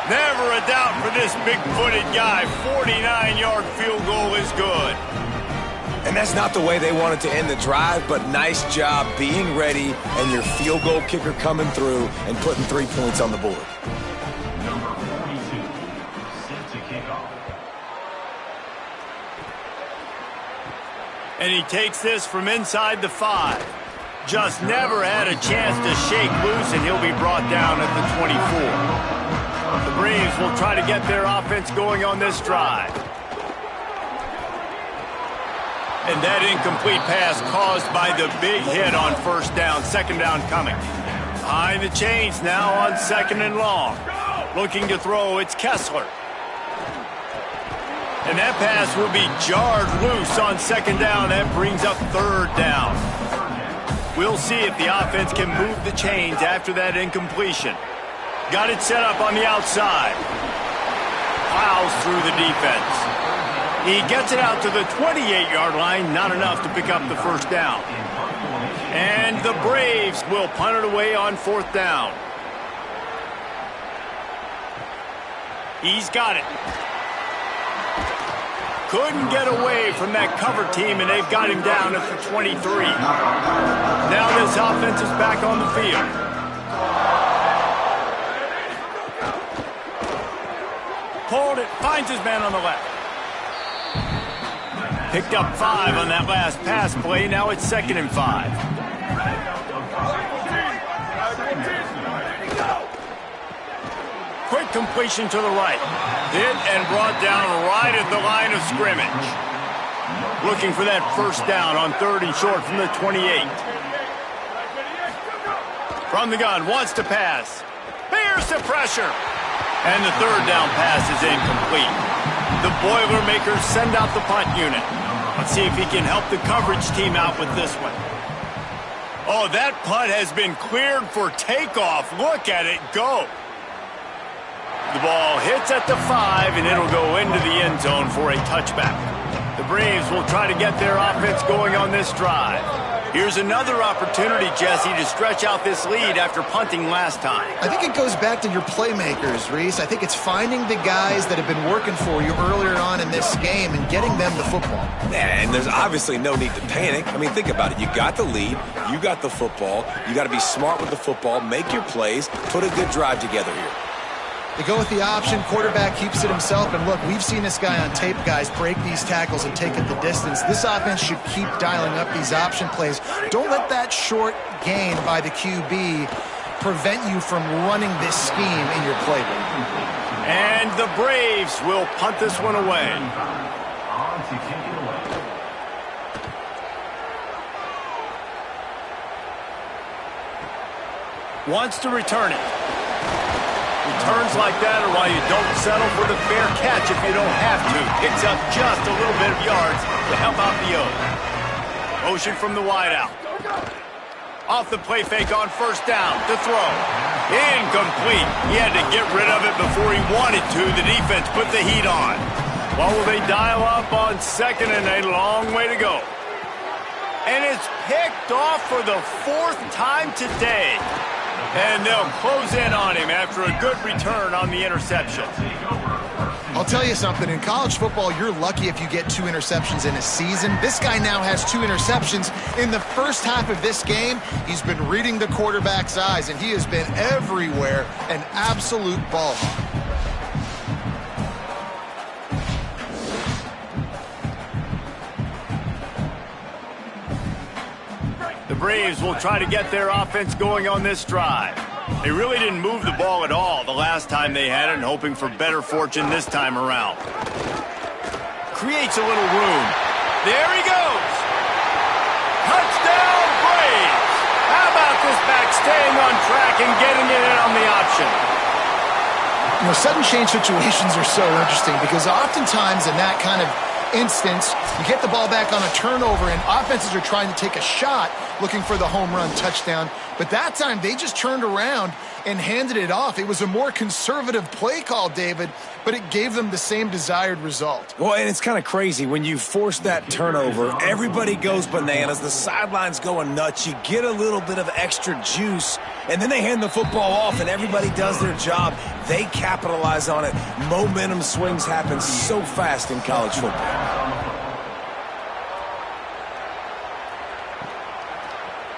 Never a doubt for this big-footed guy. 49-yard field goal is good. And that's not the way they wanted to end the drive, but nice job being ready and your field goal kicker coming through and putting 3 points on the board. Number 42, set to kick off. And he takes this from inside the 5. Just never had a chance to shake loose, and he'll be brought down at the 24. The Braves will try to get their offense going on this drive. And that incomplete pass caused by the big hit on first down, second down coming. Behind the chains now on second and long. Looking to throw, it's Kessler. And that pass will be jarred loose on second down. That brings up third down. We'll see if the offense can move the chains after that incompletion. Got it set up on the outside. Plows through the defense. He gets it out to the 28-yard line. Not enough to pick up the first down. And the Braves will punt it away on fourth down. He's got it. Couldn't get away from that cover team, and they've got him down at the 23. Now this offense is back on the field. Pulled it, finds his man on the left. Picked up 5 on that last pass play. Now it's 2nd and 5. Quick completion to the right. Hit and brought down right at the line of scrimmage. Looking for that first down on 3rd and short from the 28. From the gun, wants to pass. Bears the pressure. And the third down pass is incomplete. The Boilermakers send out the punt unit. Let's see if he can help the coverage team out with this one. Oh, that punt has been cleared for takeoff. Look at it go. The ball hits at the 5, and it'll go into the end zone for a touchback. The Braves will try to get their offense going on this drive. Here's another opportunity, Jesse, to stretch out this lead after punting last time. I think it goes back to your playmakers, Reese. I think it's finding the guys that have been working for you earlier on in this game and getting them the football. And there's obviously no need to panic. I mean, think about it. You got the lead. You got the football. You got to be smart with the football, make your plays, put a good drive together here. They go with the option. Quarterback keeps it himself. And look, we've seen this guy on tape, guys, break these tackles and take it the distance. This offense should keep dialing up these option plays. Don't let that short gain by the QB prevent you from running this scheme in your playbook. And the Braves will punt this one away. On to kick it away. Wants to return it. Returns like that are why you don't settle for the fair catch if you don't have to. Picks up just a little bit of yards to help out the O. Motion from the wideout. Off the play fake on first down to throw. Incomplete. He had to get rid of it before he wanted to. The defense put the heat on. What will they dial up on 2nd and a long way to go? And it's picked off for the 4th time today. And they'll close in on him after a good return on the interception. I'll tell you something. In college football, you're lucky if you get 2 interceptions in a season. This guy now has 2 interceptions. In the first half of this game, he's been reading the quarterback's eyes, and he has been everywhere, an absolute ball hawk. The Braves will try to get their offense going on this drive. They really didn't move the ball at all the last time they had it, and hoping for better fortune this time around. Creates a little room. There he goes. Touchdown, Braves. How about this back staying on track and getting it in on the option? You know, sudden change situations are so interesting because oftentimes in that kind of instance, you get the ball back on a turnover and offenses are trying to take a shot looking for the home run touchdown. But that time they just turned around and handed it off. It was a more conservative play call, David, but it gave them the same desired result. Well, and it's kind of crazy. When you force that turnover, everybody goes bananas. The sideline's going nuts. You get a little bit of extra juice, and then they hand the football off, and everybody does their job. They capitalize on it. Momentum swings happen so fast in college football.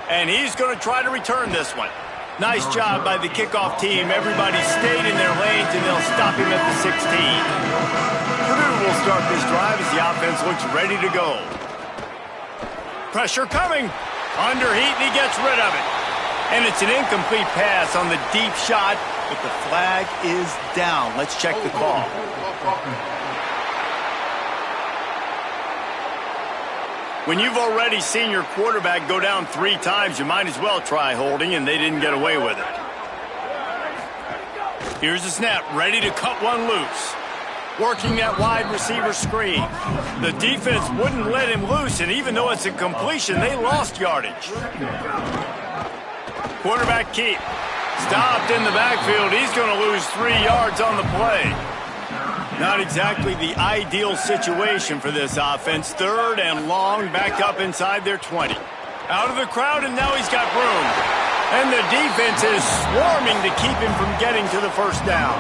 And he's going to try to return this one. Nice job by the kickoff team. Everybody stayed in their lanes, and they'll stop him at the 16. Purdue will start this drive as the offense looks ready to go. Pressure coming. Under heat, and he gets rid of it. And it's an incomplete pass on the deep shot, but the flag is down. Let's check the call. When you've already seen your quarterback go down 3 times, you might as well try holding, and they didn't get away with it. Here's the snap, ready to cut one loose. Working that wide receiver screen. The defense wouldn't let him loose, and even though it's a completion, they lost yardage. Quarterback keep. Stopped in the backfield. He's going to lose 3 yards on the play. Not exactly the ideal situation for this offense. 3rd and long, back up inside their 20. Out of the crowd, and now he's got room. And the defense is swarming to keep him from getting to the first down.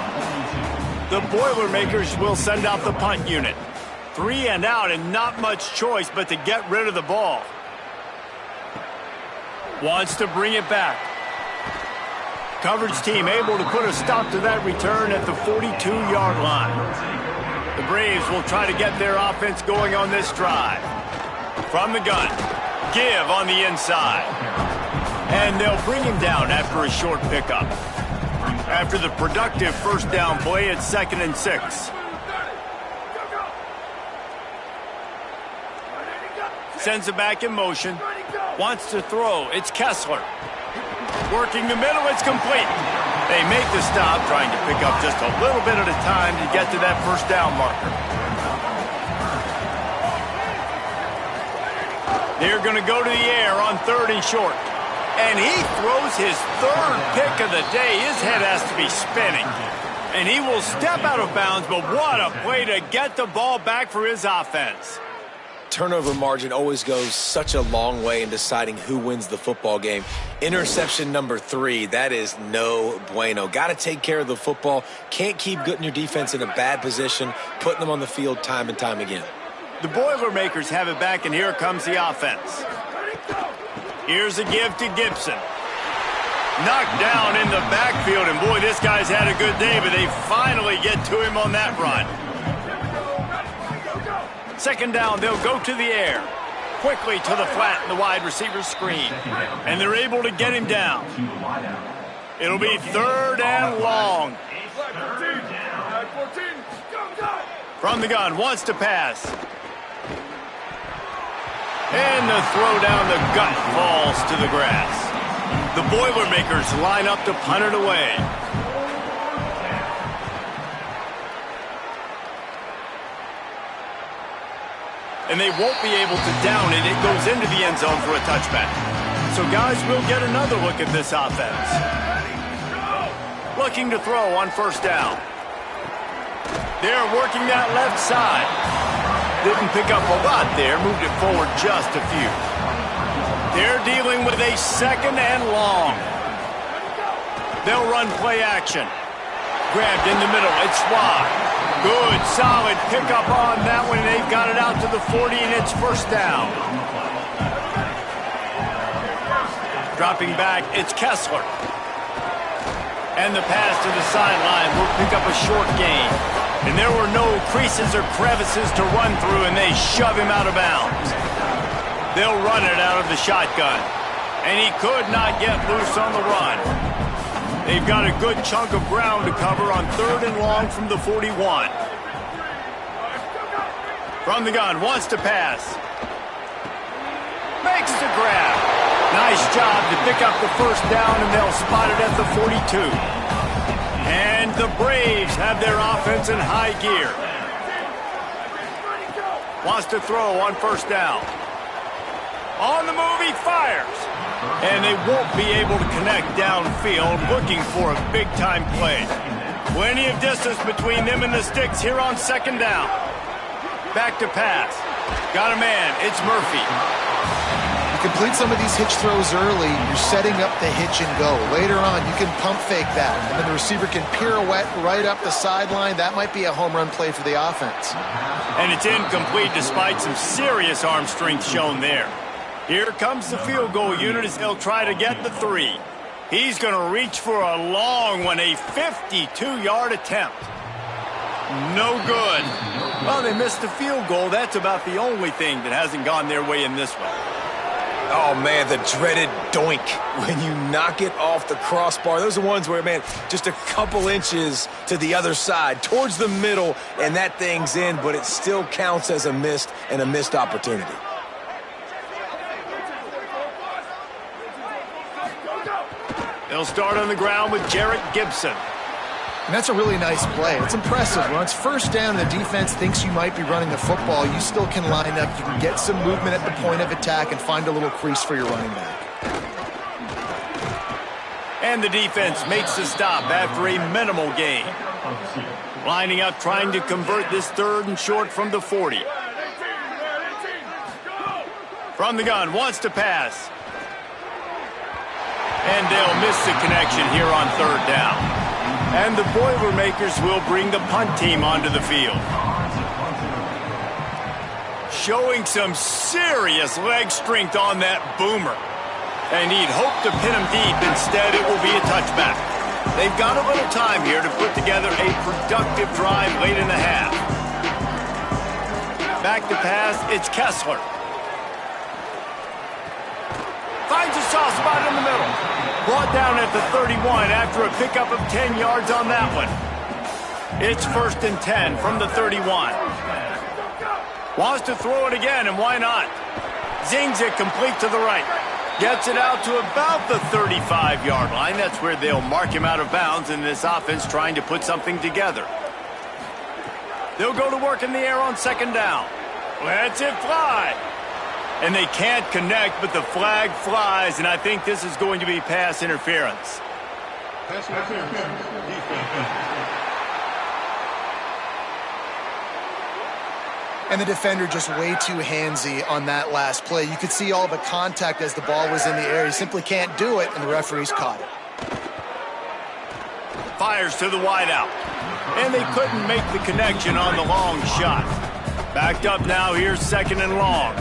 The Boilermakers will send out the punt unit. 3 and out, and not much choice but to get rid of the ball. Wants to bring it back. Coverage team able to put a stop to that return at the 42-yard line. The Braves will try to get their offense going on this drive. From the gun, give on the inside. And they'll bring him down after a short pickup. After the productive first down play, it's 2nd and 6. Sends it back in motion. Wants to throw. It's Kessler. Working the middle, it's complete. They make the stop, trying to pick up just a little bit at a time to get to that first down marker. They're going to go to the air on 3rd and short. And he throws his 3rd pick of the day. His head has to be spinning. And he will step out of bounds, but what a play to get the ball back for his offense. Turnover margin always goes such a long way in deciding who wins the football game. Interception number 3, that is no bueno. Got to take care of the football. Can't keep getting your defense in a bad position, putting them on the field time and time again. The Boilermakers have it back, and here comes the offense. Here's a give to Gibson. Knocked down in the backfield, and boy, this guy's had a good day, but they finally get to him on that run. 2nd down, they'll go to the air. Quickly to the flat in the wide receiver screen. And they're able to get him down. It'll be 3rd and long. From the gun, wants to pass. And the throw down the gut falls to the grass. The Boilermakers line up to punt it away. And they won't be able to down it. It goes into the end zone for a touchback. So guys, we'll get another look at this offense. Looking to throw on 1st down. They're working that left side. Didn't pick up a lot there. Moved it forward just a few. They're dealing with a 2nd and long. They'll run play action. Grabbed in the middle. It's Swab. Good, solid pickup on that one. They've got it out to the 40, and it's 1st down. Dropping back, it's Kessler. And the pass to the sideline will pick up a short gain. And there were no creases or crevices to run through, and they shove him out of bounds. They'll run it out of the shotgun. And he could not get loose on the run. They've got a good chunk of ground to cover on 3rd and long from the 41. From the gun, wants to pass. Makes the grab. Nice job to pick up the 1st down, and they'll spot it at the 42. And the Braves have their offense in high gear. Wants to throw on 1st down. On the move, he fires. And they won't be able to connect downfield, looking for a big-time play. Plenty of distance between them and the sticks here on second down. Back to pass. Got a man. It's Murphy. You complete some of these hitch throws early, you're setting up the hitch and go. Later on, you can pump fake that, and then the receiver can pirouette right up the sideline. That might be a home run play for the offense. And it's incomplete despite some serious arm strength shown there. Here comes the field goal unit as they'll try to get the 3. He's going to reach for a long one, a 52-yard attempt. No good. Well, they missed the field goal. That's about the only thing that hasn't gone their way in this one. Oh, man, the dreaded doink when you knock it off the crossbar. Those are ones where, man, just a couple inches to the other side, towards the middle, and that thing's in, but it still counts as a missed opportunity. They'll start on the ground with Jarrett Gibson. And that's a really nice play. It's impressive. When it's first down and the defense thinks you might be running the football, you still can line up. You can get some movement at the point of attack and find a little crease for your running back. And the defense makes the stop after a minimal gain. Lining up, trying to convert this 3rd and short from the 40. From the gun, wants to pass. And they'll miss the connection here on 3rd down. And the Boilermakers will bring the punt team onto the field. Showing some serious leg strength on that boomer. And he'd hoped to pin him deep. Instead, it will be a touchback. They've got a little time here to put together a productive drive late in the half. Back to pass, it's Kessler. Finds a soft spot in the middle. Brought down at the 31 after a pickup of 10 yards on that one. It's 1st and 10 from the 31. Wants to throw it again, and why not? Zings it complete to the right. Gets it out to about the 35-yard line. That's where they'll mark him out of bounds in this offense trying to put something together. They'll go to work in the air on 2nd down. Lets it fly. And they can't connect, but the flag flies, and I think this is going to be pass interference. Pass interference. And the defender just way too handsy on that last play. You could see all the contact as the ball was in the air. He simply can't do it, and the referees caught it. Fires to the wideout. And they couldn't make the connection on the long shot. Backed up now, here's 2nd and long.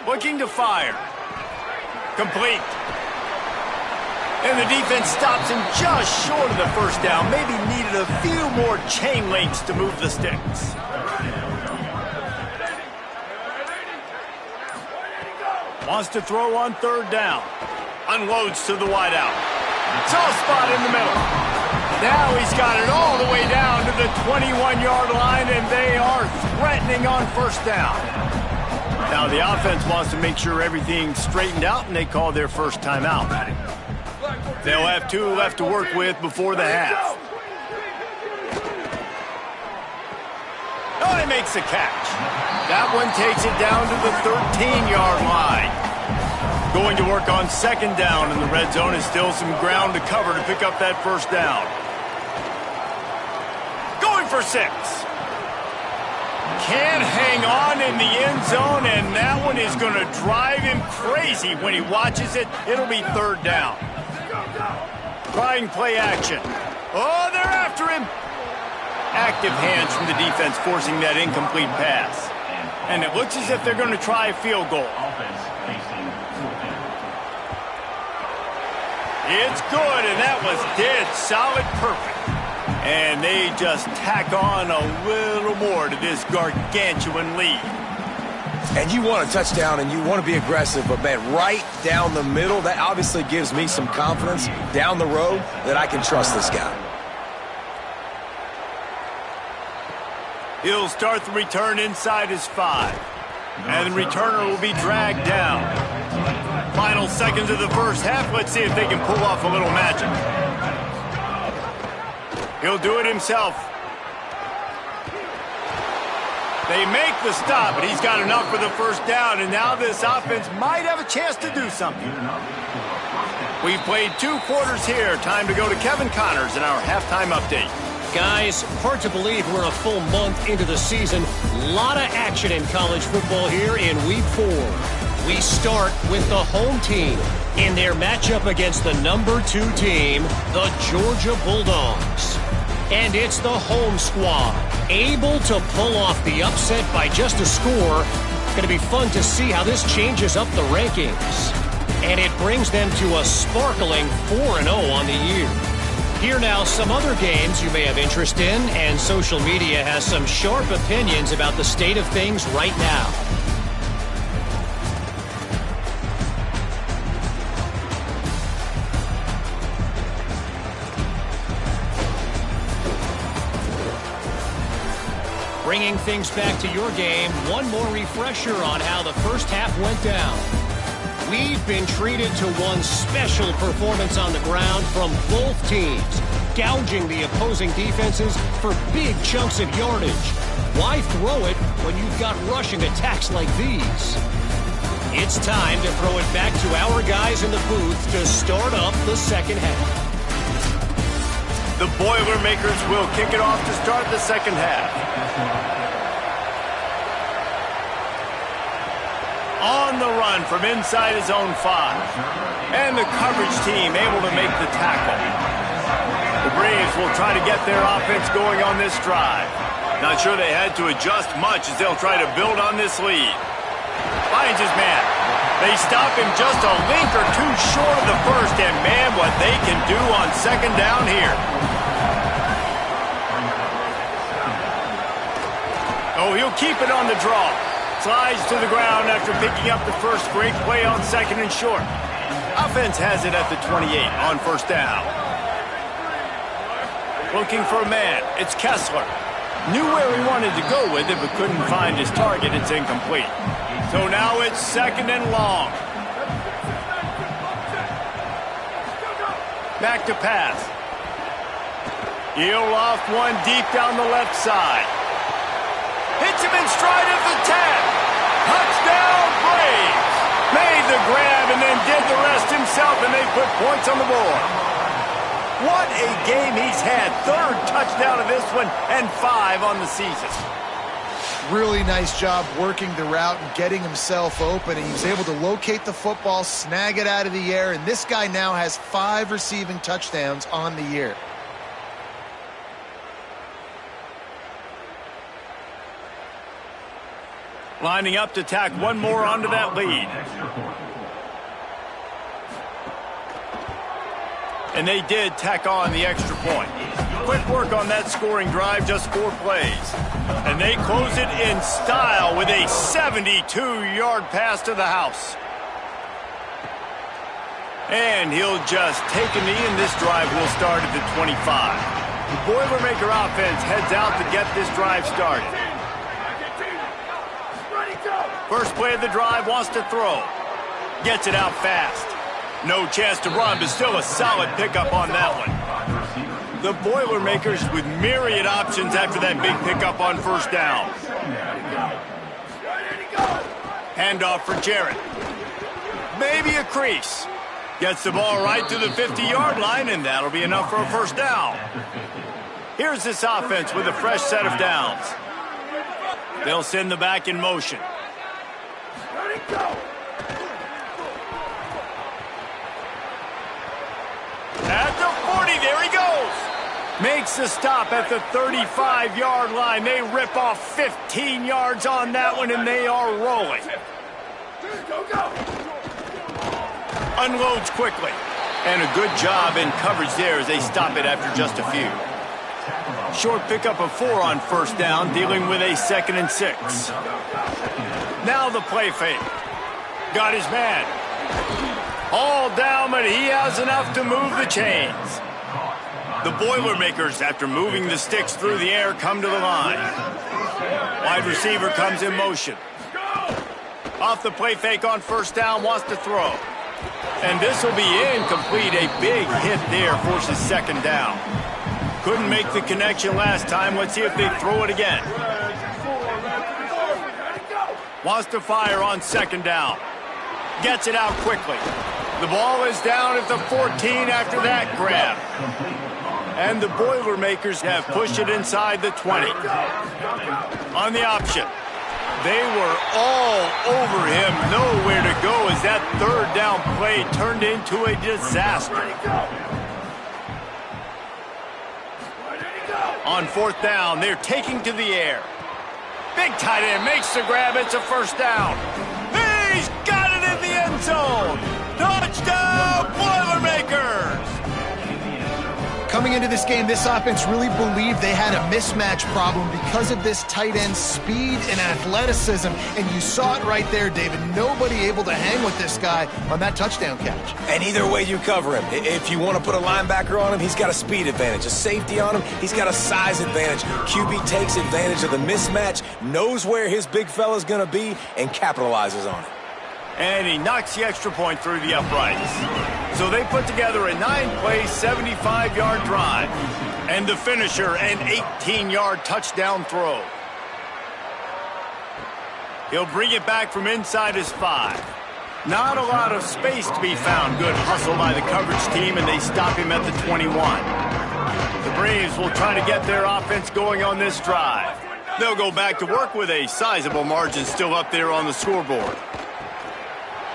Looking to fire. Complete. And the defense stops him just short of the 1st down. Maybe needed a few more chain links to move the sticks. Wants to throw on 3rd down. Unloads to the wideout. Soft spot in the middle. Now he's got it all the way down to the 21-yard line, and they are threatening on 1st down. Now the offense wants to make sure everything's straightened out, and they call their first timeout. They'll have 2 left to work with before the half. Oh, he makes the catch. That one takes it down to the 13-yard line. Going to work on 2nd down, and the red zone is still some ground to cover to pick up that 1st down. Going for 6. Can't hang on in the end zone, and that one is going to drive him crazy when he watches it. It'll be 3rd down. Trying play action. Oh, they're after him. Active hands from the defense forcing that incomplete pass. And it looks as if they're going to try a field goal. It's good, and that was dead solid perfect. And they just tack on a little more to this gargantuan lead. And you want a touchdown and you want to be aggressive, but, man, right down the middle, that obviously gives me some confidence down the road that I can trust this guy. He'll start the return inside his 5. And the returner will be dragged down. Final seconds of the 1st half. Let's see if they can pull off a little magic. He'll do it himself. They make the stop, but he's got enough for the first down, and now this offense might have a chance to do something. We've played 2 quarters here. Time to go to Kevin Connors in our halftime update. Guys, hard to believe we're a full month into the season. A lot of action in college football here in Week 4. We start with the home team in their matchup against the number 2 team, the Georgia Bulldogs. And it's the home squad, able to pull off the upset by just a score. Going to be fun to see how this changes up the rankings. And it brings them to a sparkling 4-0 on the year. Here now, some other games you may have interest in, and social media has some sharp opinions about the state of things right now. Bringing things back to your game, one more refresher on how the first half went down. We've been treated to one special performance on the ground from both teams, gouging the opposing defenses for big chunks of yardage. Why throw it when you've got rushing attacks like these? It's time to throw it back to our guys in the booth to start up the second half. The Boilermakers will kick it off to start the second half. On the run from inside his own 5. And the coverage team able to make the tackle. The Braves will try to get their offense going on this drive. Not sure they had to adjust much as they'll try to build on this lead. Finds his man. They stop him just a link or 2 short of the first, and man, what they can do on second down here. Oh, he'll keep it on the draw. Slides to the ground after picking up the first. Great play on second and short. Offense has it at the 28 on first down. Looking for a man. It's Kessler. Knew where he wanted to go with it, but couldn't find his target. It's incomplete. So now it's second and long. Back to pass. He'll loft one deep down the left side. Hits him in stride of the 10. Touchdown, Braves. Made the grab and then did the rest himself, and they put points on the board. What a game he's had. 3rd touchdown of this one and 5 on the season. Really nice job working the route and getting himself open. He was able to locate the football, snag it out of the air, and this guy now has 5 receiving touchdowns on the year. Lining up to tack one more onto that lead. And they did tack on the extra point. Quick work on that scoring drive, just 4 plays. And they close it in style with a 72-yard pass to the house. And he'll just take a knee, and this drive will start at the 25. The Boilermaker offense heads out to get this drive started. First play of the drive, wants to throw. Gets it out fast. No chance to run, but still a solid pickup on that one. The Boilermakers with myriad options after that big pickup on first down. Handoff for Jarrett. Maybe a crease. Gets the ball right to the 50-yard line, and that'll be enough for a first down. Here's this offense with a fresh set of downs. They'll send the back in motion. At the 40, there he goes. Makes the stop at the 35-yard line. They rip off 15 yards on that one, and they are rolling. Unloads quickly. And a good job in coverage there as they stop it after just a few. Short pickup of 4 on first down, dealing with a 2nd and 6. Now the play fake. Got his man. All down, but he has enough to move the chains. The Boilermakers, after moving the sticks through the air, come to the line. Wide receiver comes in motion. Off the play fake on first down, wants to throw. And this will be incomplete. A big hit there forces second down. Couldn't make the connection last time. Let's see if they throw it again. Wants to fire on second down. Gets it out quickly. The ball is down at the 14 after that grab. And the Boilermakers have pushed it inside the 20. On the option. They were all over him. Nowhere to go as that third down play turned into a disaster. On fourth down, they're taking to the air. Big tight end makes the grab. It's a first down. He's got it in the end zone. Touchdown, Boilermakers! Coming into this game, this offense really believed they had a mismatch problem because of this tight end speed and athleticism, and you saw it right there, David. Nobody able to hang with this guy on that touchdown catch. And either way you cover him, if you want to put a linebacker on him, he's got a speed advantage. A safety on him, he's got a size advantage. QB takes advantage of the mismatch, knows where his big fella's going to be, and capitalizes on it. And he knocks the extra point through the uprights. So they put together a 9-play, 75-yard drive. And the finisher, an 18-yard touchdown throw. He'll bring it back from inside his 5. Not a lot of space to be found. Good hustle by the coverage team, and they stop him at the 21. The Braves will try to get their offense going on this drive. They'll go back to work with a sizable margin still up there on the scoreboard.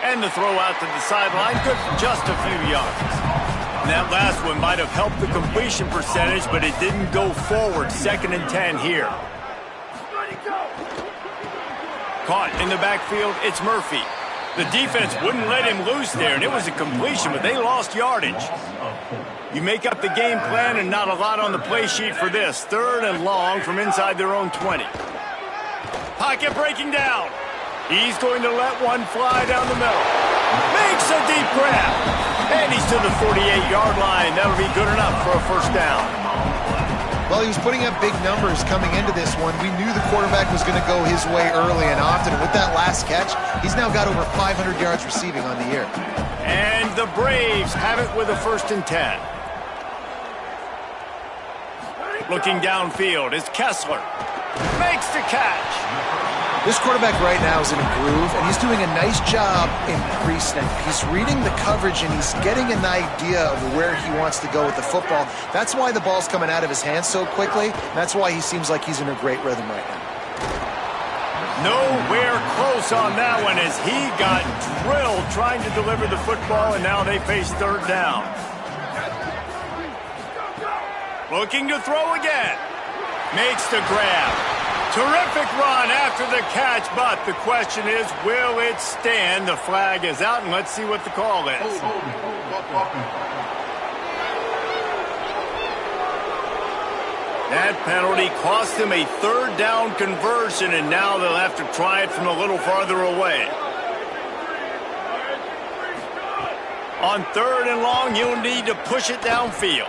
And the throw out to the sideline, good for just a few yards. And that last one might have helped the completion percentage, but it didn't go forward. 2nd and 10 here. Caught in the backfield, it's Murphy. The defense wouldn't let him loose there, and it was a completion, but they lost yardage. You make up the game plan, and not a lot on the play sheet for this. 3rd and long from inside their own 20. Pocket breaking down. He's going to let one fly down the middle. Makes a deep grab. And he's to the 48-yard line. That'll be good enough for a first down. Well, he was putting up big numbers coming into this one. We knew the quarterback was going to go his way early and often. With that last catch, he's now got over 500 yards receiving on the year. And the Braves have it with a 1st and 10. Looking downfield is Kessler. Makes the catch. This quarterback right now is in a groove, and he's doing a nice job in pre-snap. He's reading the coverage, and he's getting an idea of where he wants to go with the football. That's why the ball's coming out of his hands so quickly. That's why he seems like he's in a great rhythm right now. Nowhere close on that one as he got drilled trying to deliver the football, and now they face 3rd down. Looking to throw again. Makes the grab. Terrific run after the catch, but the question is, will it stand? The flag is out, and let's see what the call is. That penalty cost them a 3rd down conversion, and now they'll have to try it from a little farther away. On 3rd and long, you'll need to push it downfield.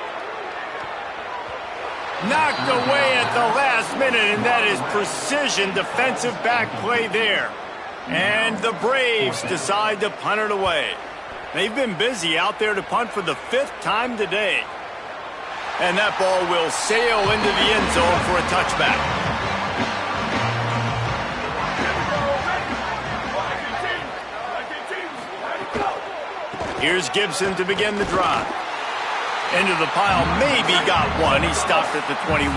Knocked away at the last minute, and that is precision defensive back play there. And the Braves decide to punt it away. They've been busy out there to punt for the 5th time today. And that ball will sail into the end zone for a touchback. Here's Gibson to begin the drive. Into the pile, maybe got one. He stopped at the 21.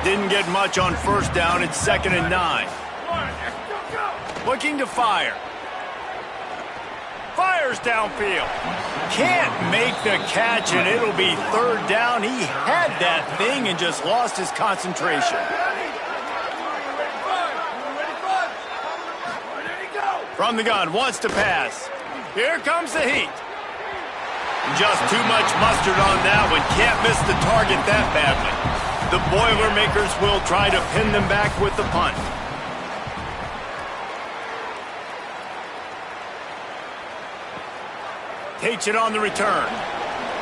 Didn't get much on 1st down. It's 2nd and 9. Looking to fire. Fires downfield. Can't make the catch, and it'll be 3rd down. He had that thing and just lost his concentration. From the gun, wants to pass. Here comes the heat. Just too much mustard on that one. Can't miss the target that badly. The Boilermakers will try to pin them back with the punt. Takes it on the return.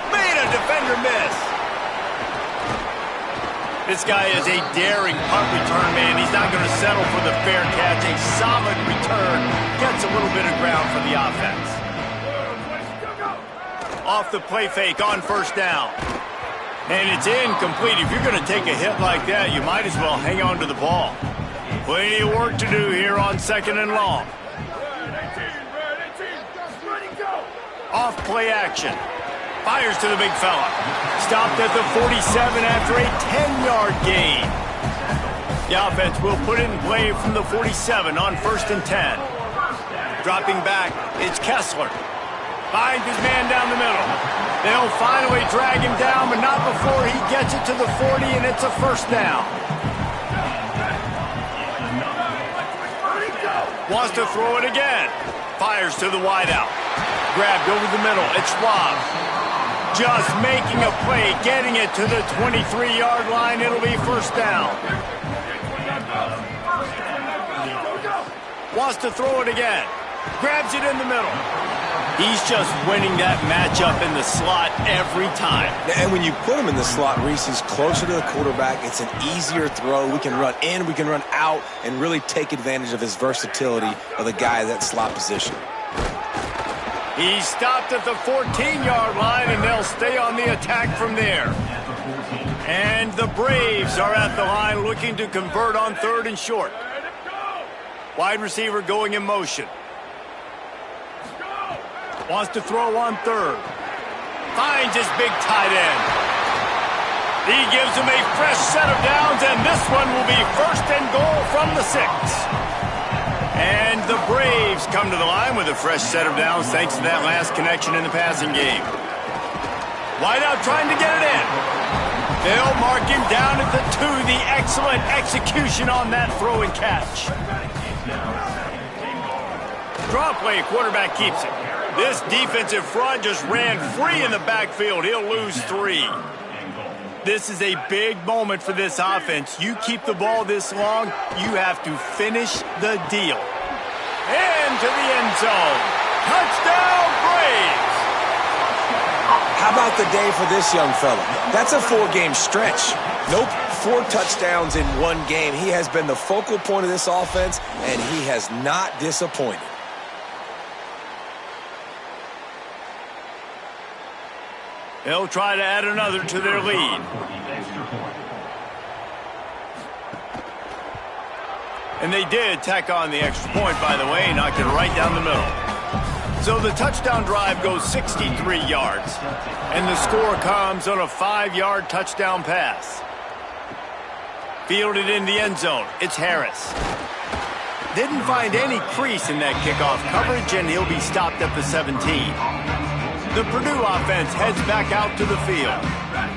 Made a defender miss. This guy is a daring punt return man. He's not going to settle for the fair catch. A solid return. Gets a little bit of ground for the offense. Off the play fake on 1st down. And it's incomplete. If you're going to take a hit like that, you might as well hang on to the ball. Plenty of work to do here on 2nd and long. Off play action. Fires to the big fella. Stopped at the 47 after a 10-yard gain. The offense will put it in play from the 47 on 1st and 10. Dropping back, it's Kessler. Finds his man down the middle. They'll finally drag him down, but not before he gets it to the 40, and it's a 1st down. Wants to throw it again. Fires to the wideout. Grabbed over the middle. It's Schwab. Just making a play, getting it to the 23-yard line. It'll be 1st down. Wants to throw it again. Grabs it in the middle. He's just winning that matchup in the slot every time. And when you put him in the slot, Reese, he's closer to the quarterback. It's an easier throw. We can run in, we can run out, and really take advantage of his versatility of the guy at that slot position. He's stopped at the 14-yard line, and they'll stay on the attack from there. And the Braves are at the line looking to convert on 3rd and short. Wide receiver going in motion. Wants to throw on 3rd. Finds his big tight end. He gives him a fresh set of downs, and this one will be 1st and goal from the 6. And the Braves come to the line with a fresh set of downs thanks to that last connection in the passing game. Wideout trying to get it in. They'll mark him down at the 2. The excellent execution on that throw and catch. Draw play, quarterback keeps it. This defensive front just ran free in the backfield. He'll lose 3. This is a big moment for this offense. You keep the ball this long, you have to finish the deal. Into the end zone. Touchdown, Braves! How about the day for this young fella? That's a 4-game stretch. Nope, 4 touchdowns in 1 game. He has been the focal point of this offense, and he has not disappointed. They'll try to add another to their lead. And they did tack on the extra point, by the way, knocked it right down the middle. So the touchdown drive goes 63 yards. And the score comes on a 5-yard touchdown pass. Fielded in the end zone. It's Harris. Didn't find any crease in that kickoff coverage, and he'll be stopped at the 17. The Purdue offense heads back out to the field.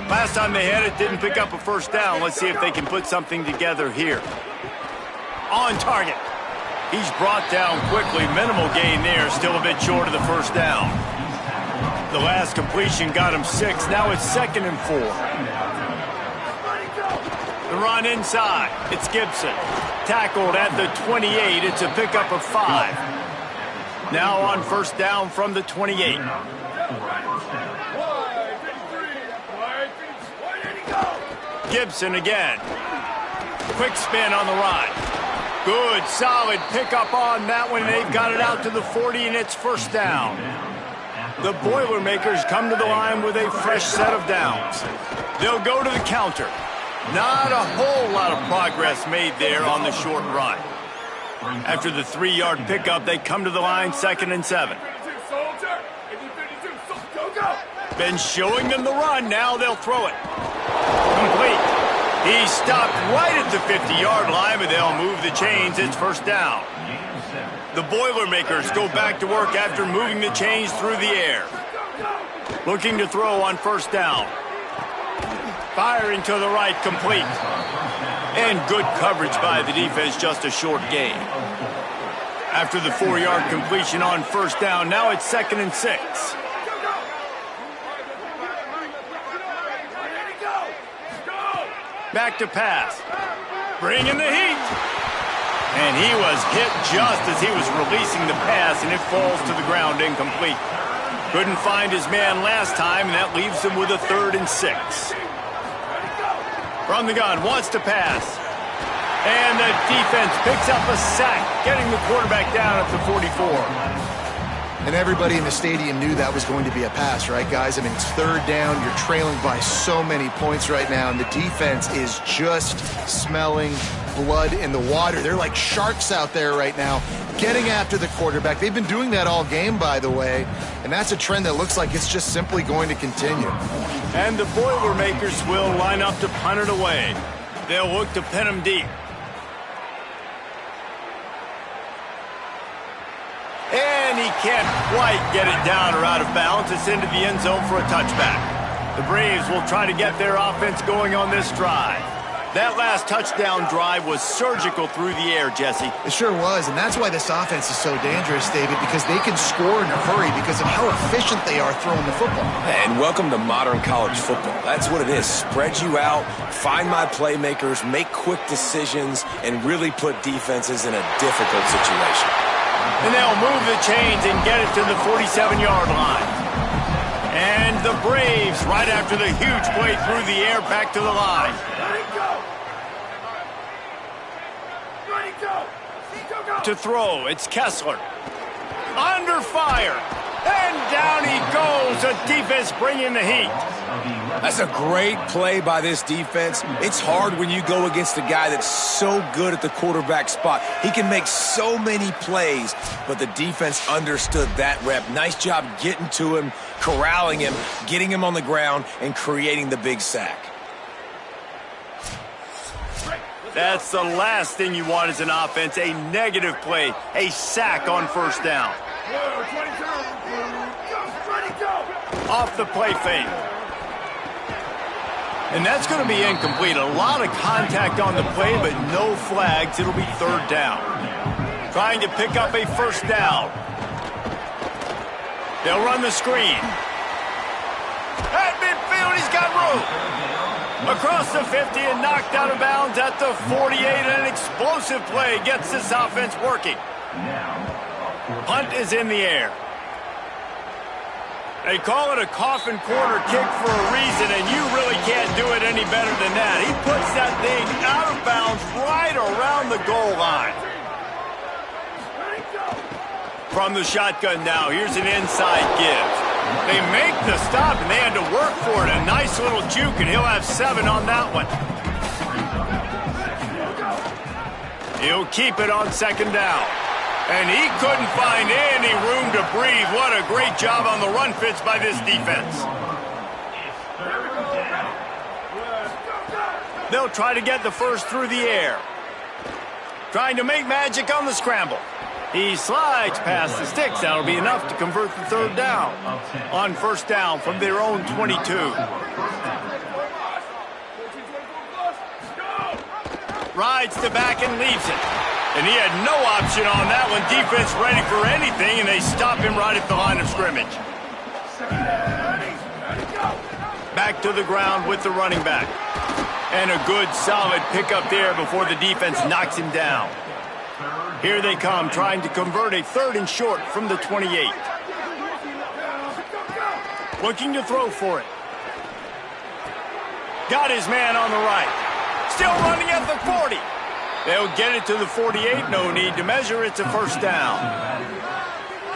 Last time they had it, didn't pick up a 1st down. Let's see if they can put something together here. On target. He's brought down quickly. Minimal gain there. Still a bit short of the 1st down. The last completion got him 6. Now it's 2nd and 4. The run inside. It's Gibson. Tackled at the 28. It's a pickup of 5. Now on 1st down from the 28. Gibson again. Quick spin on the run. Good, solid pickup on that one. They've got it out to the 40, and it's 1st down. The Boilermakers come to the line with a fresh set of downs. They'll go to the counter. Not a whole lot of progress made there on the short run. After the 3-yard pickup, they come to the line 2nd and 7. Been showing them the run. Now they'll throw it. Complete. He's stopped right at the 50-yard line, but they'll move the chains. It's 1st down. The Boilermakers go back to work after moving the chains through the air. Looking to throw on 1st down. Firing to the right, complete. And good coverage by the defense, just a short gain. After the 4-yard completion on 1st down, now it's 2nd and 6. Back to pass. Bringing the heat. And he was hit just as he was releasing the pass, and it falls to the ground incomplete. Couldn't find his man last time, and that leaves him with a 3rd and 6. From the gun, wants to pass. And the defense picks up a sack, getting the quarterback down at the 44. And everybody in the stadium knew that was going to be a pass, right, guys? I mean, it's third down. You're trailing by so many points right now, and the defense is just smelling blood in the water. They're like sharks out there right now, getting after the quarterback. They've been doing that all game, by the way, and that's a trend that looks like it's just simply going to continue. And the Boilermakers will line up to punt it away. They'll look to pin them deep. And he can't quite get it down or out of bounds. It's into the end zone for a touchback. The Braves will try to get their offense going on this drive. That last touchdown drive was surgical through the air, Jesse. It sure was, and that's why this offense is so dangerous, David, because they can score in a hurry because of how efficient they are throwing the football. And welcome to modern college football. That's what it is. Spread you out, find my playmakers, make quick decisions, and really put defenses in a difficult situation. And they'll move the chains and get it to the 47-yard line. And the Braves, right after the huge play through the air, back to the line. To throw, it's Kessler. Under fire. And down he goes. The defense bringing the heat. That's a great play by this defense. It's hard when you go against a guy that's so good at the quarterback spot. He can make so many plays, but the defense understood that rep. Nice job getting to him, corralling him, getting him on the ground, and creating the big sack. That's the last thing you want as an offense, a negative play, a sack on first down. Off the play fake. And that's going to be incomplete. A lot of contact on the play, but no flags. It'll be third down. Trying to pick up a first down. They'll run the screen. At midfield, he's got room. Across the 50 and knocked out of bounds at the 48. And an explosive play gets this offense working. Punt is in the air. They call it a coffin corner kick for a reason, and you really can't do it any better than that. He puts that thing out of bounds right around the goal line. From the shotgun now, here's an inside give. They make the stop, and they had to work for it. A nice little juke, and he'll have 7 on that one. He'll keep it on second down. And he couldn't find any room to breathe. What a great job on the run fits by this defense. They'll try to get the first through the air. Trying to make magic on the scramble. He slides past the sticks. That'll be enough to convert the third down. On first down from their own 22. Rides to back and leaves it. And he had no option on that one. Defense ready for anything, and they stop him right at the line of scrimmage. Back to the ground with the running back. And a good, solid pickup there before the defense knocks him down. Here they come, trying to convert a third and short from the 28. Looking to throw for it. Got his man on the right. Still running at the 40. They'll get it to the 48. No need to measure. It's a first down.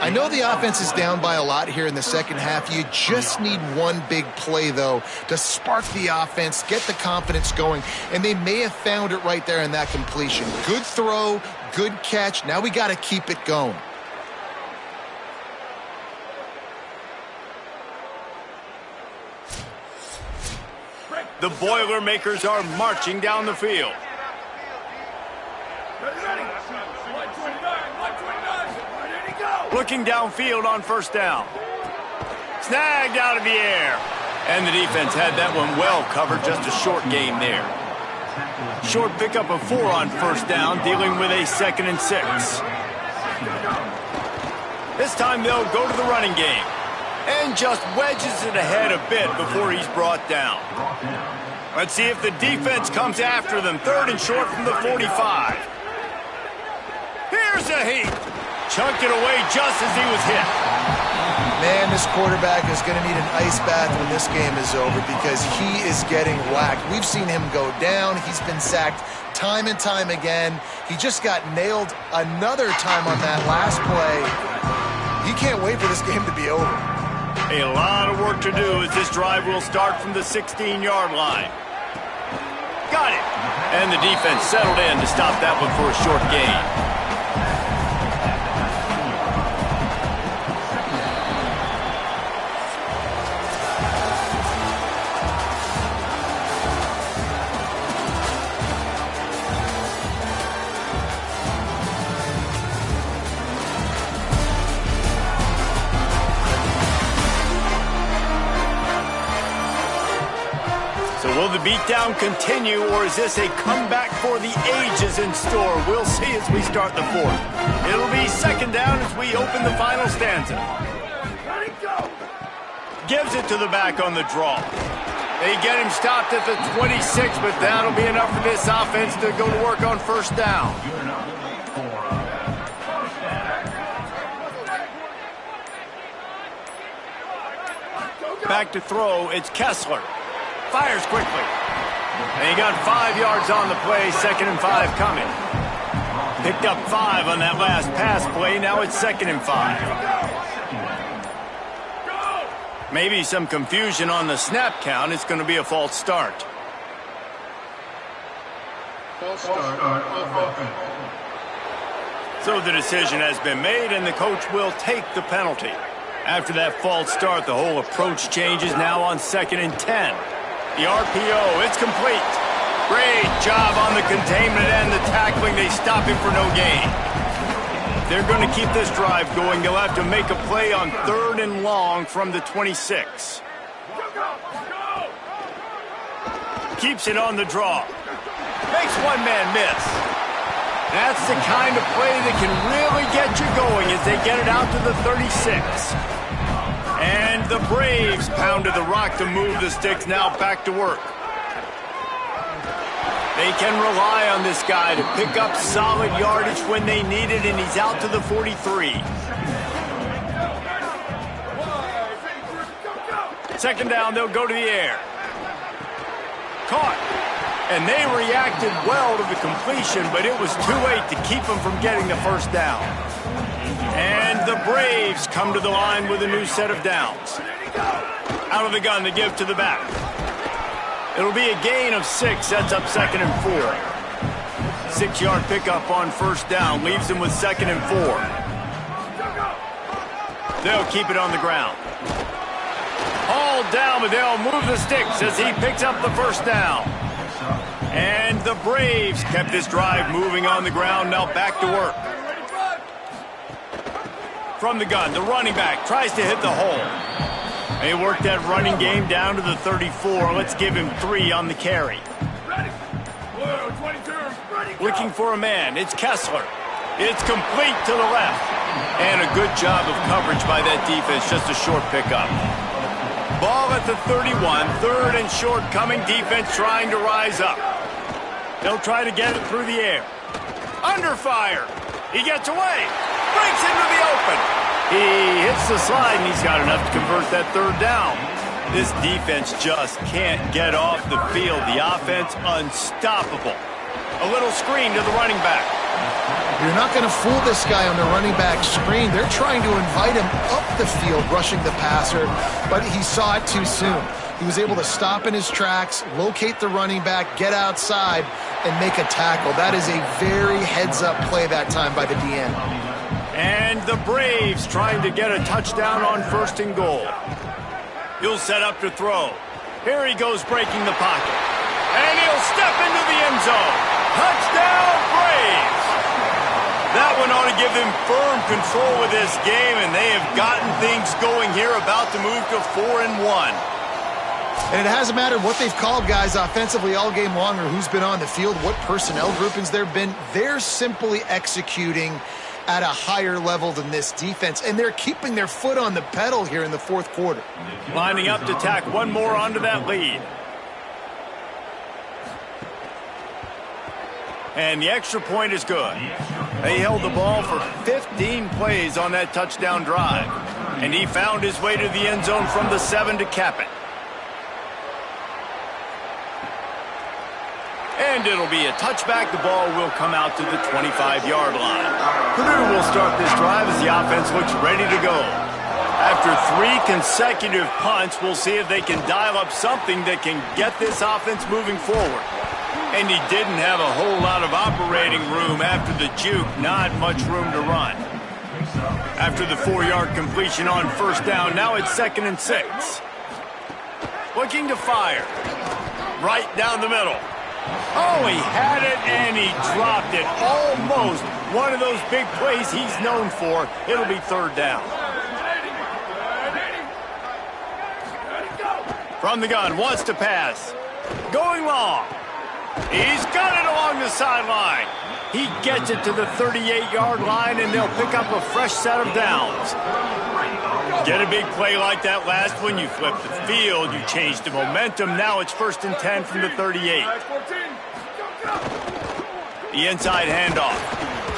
I know the offense is down by a lot here in the second half. You just need one big play, though, to spark the offense, get the confidence going, and they may have found it right there in that completion. Good throw, good catch. Now we got to keep it going. The Boilermakers are marching down the field. Looking downfield on first down. Snagged out of the air. And the defense had that one well covered. Just a short gain there. Short pickup of 4 on first down, dealing with a 2nd and 6. This time they'll go to the running game. And just wedges it ahead a bit before he's brought down. Let's see if the defense comes after them. 3rd and short from the 45. Here's a heat. Chunked it away just as he was hit. Man, this quarterback is going to need an ice bath when this game is over because he is getting whacked. We've seen him go down. He's been sacked time and time again. He just got nailed another time on that last play. he can't wait for this game to be over. A lot of work to do as this drive will start from the 16-yard line. Got it. And the defense settled in to stop that one for a short gain. Will the beatdown continue, or is this a comeback for the ages in store? We'll see as we start the fourth. It'll be second down as we open the final stanza. Gives it to the back on the draw. They get him stopped at the 26, but that'll be enough for this offense to go to work on first down. Back to throw, it's Kessler. Fires quickly. And he got 5 yards on the play, 2nd and 5 coming. Picked up 5 on that last pass play, now it's 2nd and 5. Maybe some confusion on the snap count. It's going to be a false start. So the decision has been made, and the coach will take the penalty. After that false start, the whole approach changes now on 2nd and 10. The RPO, it's complete. Great job on the containment and the tackling. They stop him for no gain. They're going to keep this drive going. They'll have to make a play on 3rd and long from the 26. Keeps it on the draw. Makes one man miss. That's the kind of play that can really get you going as they get it out to the 36. And the Braves pounded the rock to move the sticks, now back to work. They can rely on this guy to pick up solid yardage when they need it, and he's out to the 43. 2nd down, they'll go to the air. Caught. And they reacted well to the completion, but it was too late to keep them from getting the first down. And the Braves come to the line with a new set of downs. Out of the gun to give to the back. It'll be a gain of 6, sets up 2nd and 4. 6-yard pickup on first down, leaves them with 2nd and 4. They'll keep it on the ground. Hauled down, but they'll move the sticks as he picks up the first down. And the Braves kept this drive moving on the ground, now back to work. From the gun, the running back tries to hit the hole. They work that running game down to the 34. Let's give him 3 on the carry. Looking for a man. It's Kessler. It's complete to the left. And a good job of coverage by that defense. Just a short pickup. Ball at the 31. 3rd and short coming. Defense trying to rise up. They'll try to get it through the air. Under fire. He gets away. Breaks into the open. He hits the slide, and he's got enough to convert that 3rd down. This defense just can't get off the field. The offense unstoppable. A little screen to the running back. You're not going to fool this guy on the running back screen. They're trying to invite him up the field, rushing the passer, but he saw it too soon. He was able to stop in his tracks, locate the running back, get outside, and make a tackle. That is a very heads-up play that time by the DN. And the Braves trying to get a touchdown on 1st and goal. He'll set up to throw. Here he goes breaking the pocket. And he'll step into the end zone. Touchdown, Braves! That one ought to give them firm control with this game, and they have gotten things going here, about to move to 4-1. And it hasn't mattered what they've called guys offensively all game long or who's been on the field, what personnel groupings there have been. They're simply executing at a higher level than this defense, and they're keeping their foot on the pedal here in the 4th quarter. Lining up to tack one more onto that lead. And the extra point is good. They held the ball for 15 plays on that touchdown drive, and he found his way to the end zone from the 7 to cap it. And it'll be a touchback. The ball will come out to the 25-yard line. Purdue will start this drive as the offense looks ready to go. After 3 consecutive punts, we'll see if they can dial up something that can get this offense moving forward. And he didn't have a whole lot of operating room after the juke. Not much room to run. After the 4-yard completion on first down, now it's 2nd and 6. Looking to fire. Right down the middle. Oh, he had it and he dropped it. Almost one of those big plays he's known for. It'll be 3rd down. From the gun, wants to pass. Going long. He's got it along the sideline. He gets it to the 38-yard line, and they'll pick up a fresh set of downs. Get a big play like that last one, you flip the field, you change the momentum. Now it's 1st and 10 from the 38. The inside handoff.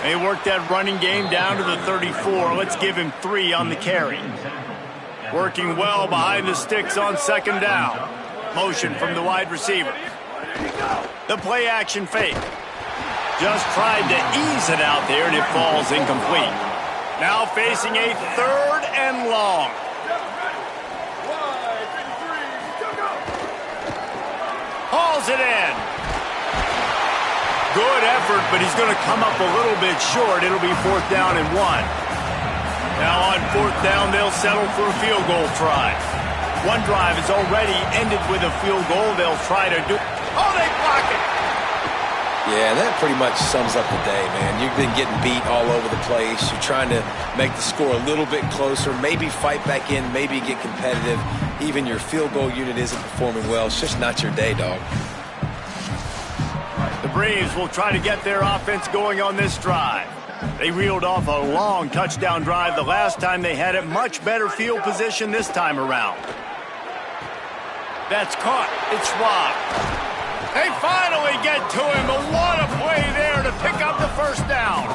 They work that running game down to the 34. Let's give him 3 on the carry. Working well behind the sticks on 2nd down. Motion from the wide receiver. The play action fake. Just tried to ease it out there, and it falls incomplete. Now facing a 3rd and long. Hauls it in. Good effort, but he's going to come up a little bit short. It'll be 4th down and 1. Now on 4th down, they'll settle for a field goal try. One drive has already ended with a field goal. They'll try to do... Oh, they block it! Yeah, that pretty much sums up the day, man. You've been getting beat all over the place. You're trying to make the score a little bit closer, maybe fight back in, maybe get competitive. Even your field goal unit isn't performing well. It's just not your day, dog. The Braves will try to get their offense going on this drive. They reeled off a long touchdown drive the last time they had it. Much better field position this time around. That's caught. It's Schwab. They finally get to him, but what a play there to pick up the 1st down.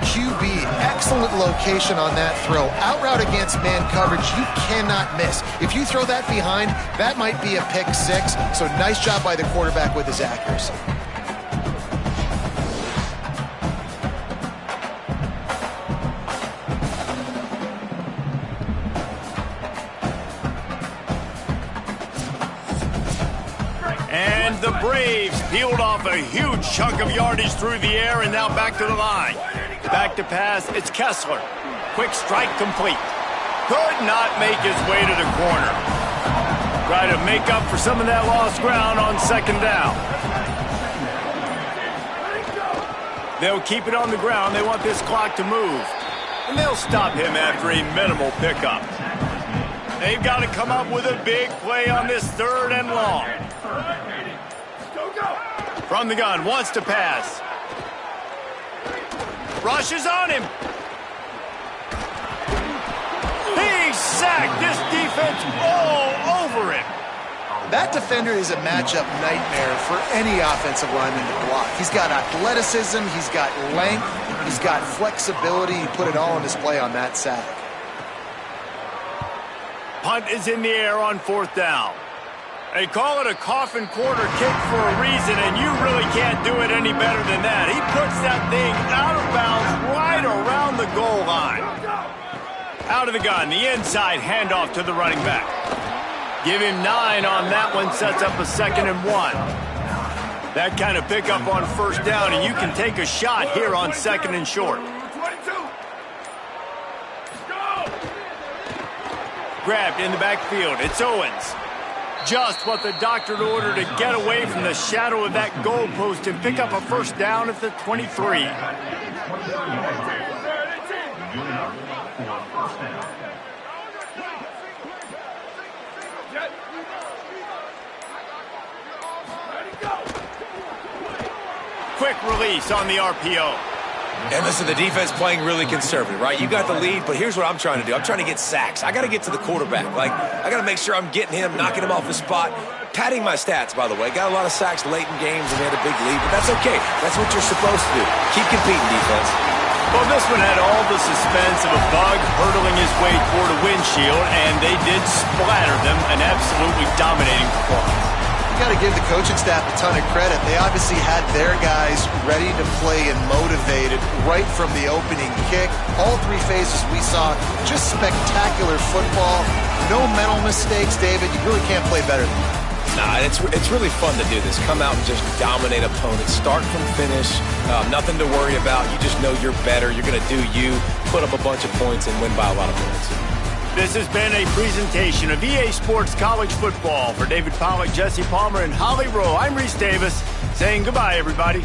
QB, excellent location on that throw. Out route against man coverage, you cannot miss. If you throw that behind, that might be a pick 6. So nice job by the quarterback with his accuracy. The Braves peeled off a huge chunk of yardage through the air and now back to the line. Back to pass, it's Kessler. Quick strike complete. Could not make his way to the corner. Try to make up for some of that lost ground on 2nd down. They'll keep it on the ground. They want this clock to move. And they'll stop him after a minimal pickup. They've got to come up with a big play on this 3rd and long. From the gun, wants to pass. Rushes on him. He's sacked. This defense all over him. That defender is a matchup nightmare for any offensive lineman to block. He's got athleticism, he's got length, he's got flexibility. He put it all on display on that sack. Punt is in the air on 4th down. They call it a coffin quarter kick for a reason, and you really can't do it any better than that. He puts that thing out of bounds right around the goal line. Out of the gun, the inside handoff to the running back. Give him 9 on that one, sets up a 2nd and 1. That kind of pickup on 1st down, and you can take a shot here on 2nd and short. Grabbed in the backfield, it's Owens. Just what the doctor ordered to get away from the shadow of that goalpost and pick up a 1st down at the 23. Quick release on the RPO. And listen, the defense playing really conservative, right? You got the lead, but here's what I'm trying to do. I'm trying to get sacks. I got to get to the quarterback. Like, I got to make sure I'm getting him, knocking him off his spot. Padding my stats, by the way. Got a lot of sacks late in games, and they had a big lead, but that's okay. That's what you're supposed to do. Keep competing, defense. Well, this one had all the suspense of a bug hurtling his way toward a windshield, and they did splatter them. An absolutely dominating performance. got to give the coaching staff a ton of credit. They obviously had their guys ready to play and motivated right from the opening kick. All three phases we saw, just spectacular football. No mental mistakes, David. You really can't play better than that. Nah, it's really fun to do this. Come out and just dominate opponents. Start from finish. Nothing to worry about. You just know you're better. You're going to do you, put up a bunch of points, and win by a lot of points. This has been a presentation of EA Sports College Football. For David Pollack, Jesse Palmer, and Holly Rowe, I'm Reese Davis, saying goodbye, everybody.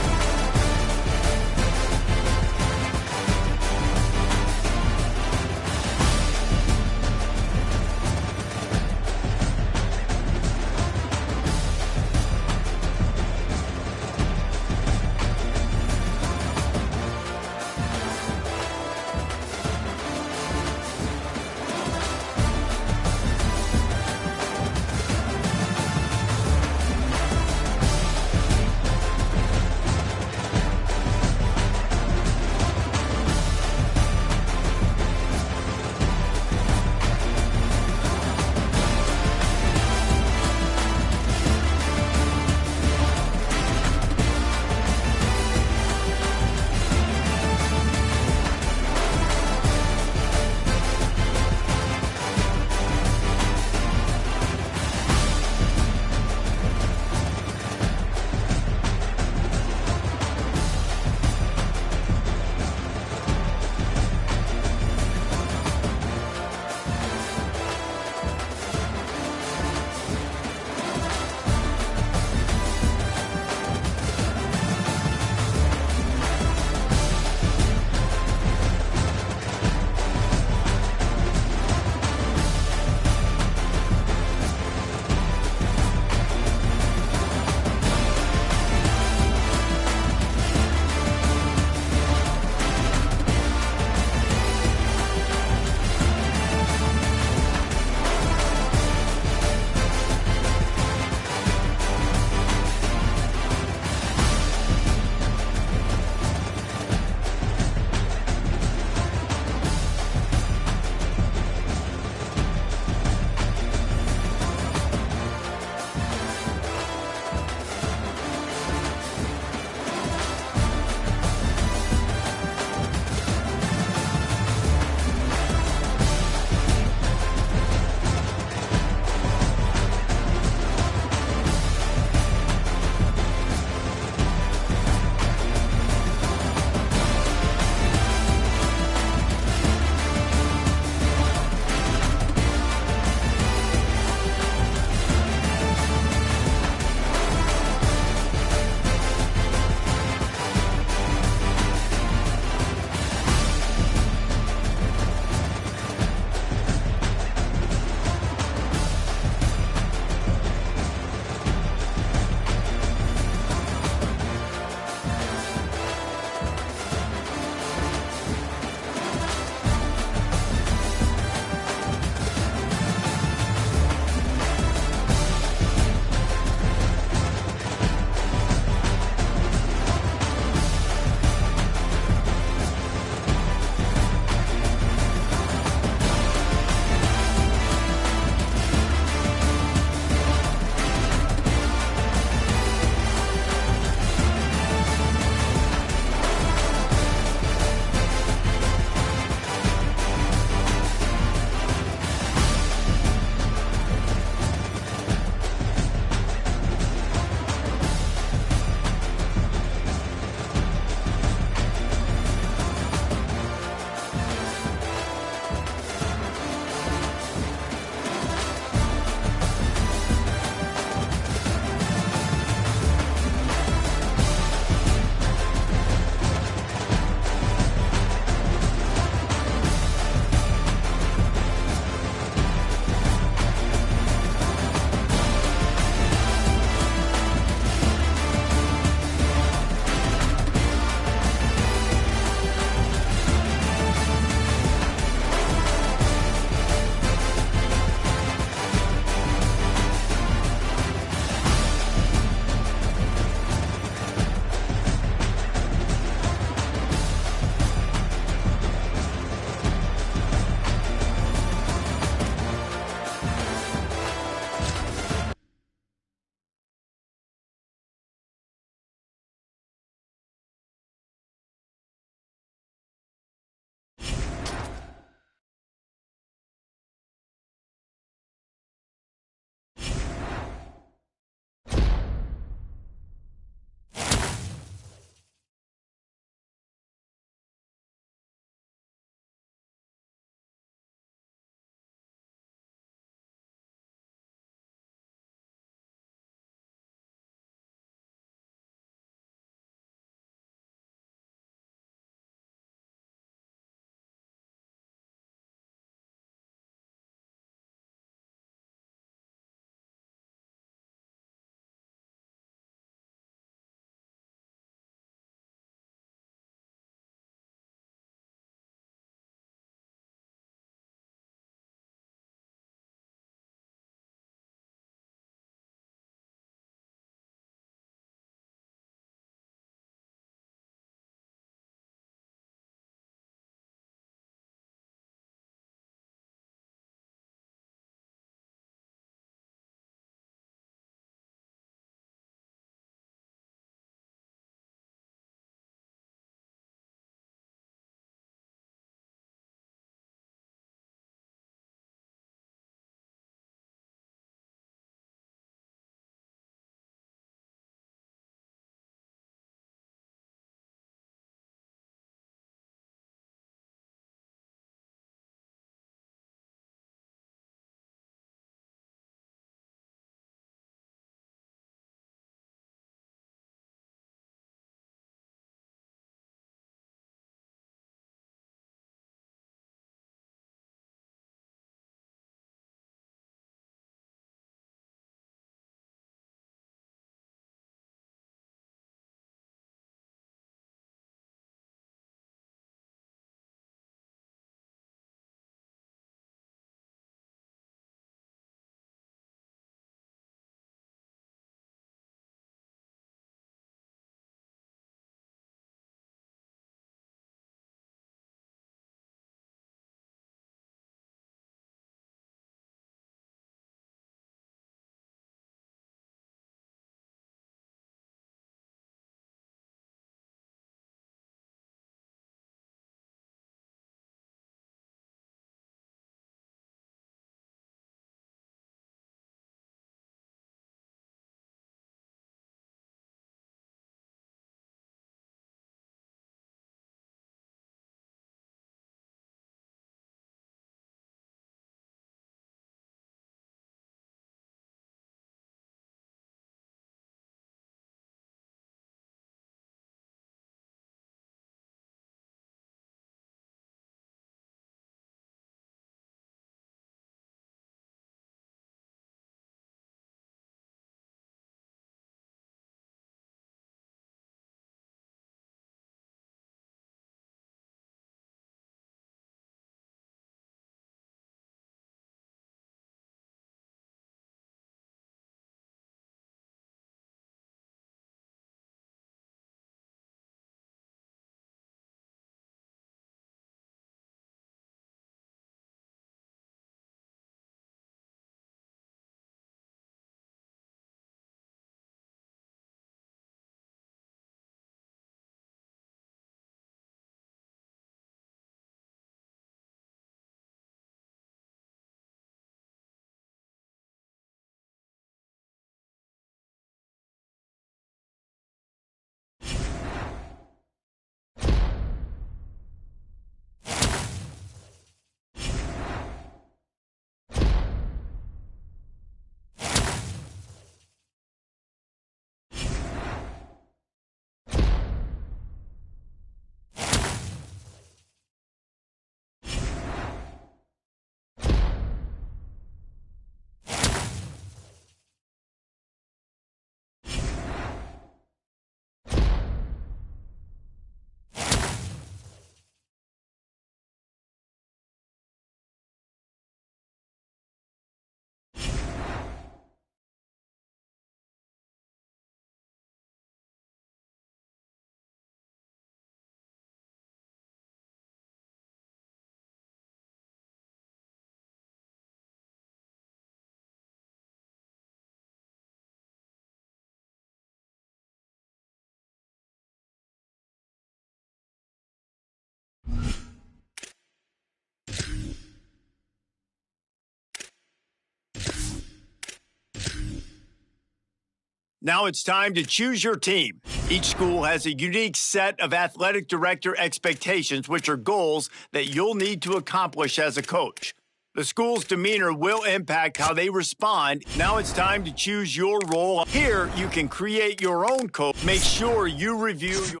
Now it's time to choose your team. Each school has a unique set of athletic director expectations, which are goals that you'll need to accomplish as a coach. The school's demeanor will impact how they respond. Now it's time to choose your role. Here, you can create your own coach. Make sure you review your